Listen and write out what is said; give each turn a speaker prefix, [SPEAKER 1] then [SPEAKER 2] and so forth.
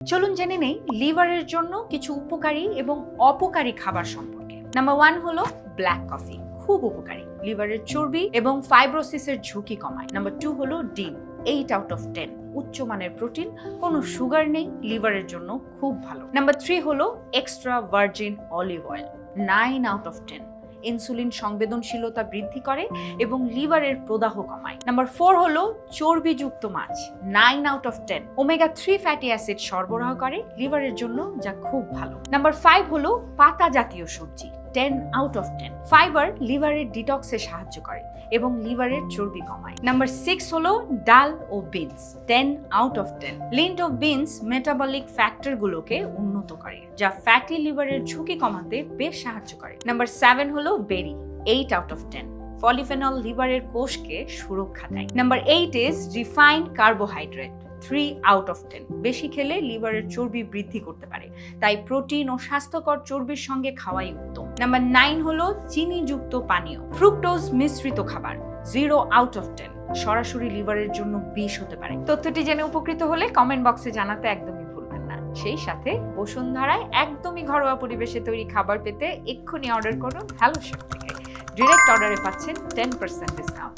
[SPEAKER 1] চলুন জেনে নেই লিভারের জন্য কিছু উপকারী এবং অপকারী খাবার সম্পর্কে। নাম্বার 1 হলো ব্ল্যাক কফি, খুব উপকারী, লিভারের চর্বি এবং ফাইব্রোসিসের ঝুঁকি কমায়। নাম্বার 2 হলো ডিম, 8 আউট অফ 10, উচ্চমানের প্রোটিন, কোনো সুগার নেই, লিভারের জন্য খুব ভালো। নাম্বার 3 হলো extra virgin olive oil, 9 out of 10, insulin সংবেদনশীলতা বৃদ্ধি করে এবং লিভারের প্রদাহ কমায়। নাম্বার 4 হলো চর্বিযুক্ত মাছ, 9 out of 10, omega 3 fatty acid সরবরাহ করে লিভারের জন্য, যা খুব ভালো। নাম্বার 5 হলো পাতা জাতীয় সবজি, 10 আউট অফ 10, ফাইবার লিভারের ডিটক্সে সাহায্য করে এবং লিভারের চর্বি কমায়। নাম্বার 6 হলো ডাল ও বিনস, 10 আউট অফ 10, লিন্ট ও বিনস মেটাবলিক ফ্যাক্টরগুলোকে উন্নত করে, যা ফ্যাটি লিভারের ঝুঁকি কমাতে বেশ সাহায্য করে। নাম্বার 7 হলো বেরি, 8 আউট অফ 10, পলিফেনল লিভারের কোষকে সুরক্ষা দেয়। Number 8 is refined carbohydrate, 3 out of 10, বেশি খেলে লিভারের চর্বি বৃদ্ধি করতে পারে, তাই প্রোটিন ও স্বাস্থ্যকর চর্বির সঙ্গে খাওয়াই উত্তম। নাম্বার 9 হলো চিনিযুক্ত পানীয়, ফ্রুক্টোজ মিশ্রিত খাবার, 0 আউট অফ 10, সরাসরি লিভারের জন্য বিষ হতে পারে। তথ্যটি জেনে উপকৃত হলে কমেন্ট বক্সে জানাতে একদমই ভুলবেন না। সেই সাথে বসুন্ধরায় একদমই ঘরোয়া পরিবেশে তৈরি খাবার পেতে এক্ষুনি অর্ডার করুন হ্যালো শেফ থেকে। ডিরেক্ট অর্ডারে পাচ্ছেন 10% ডিসকাউন্ট।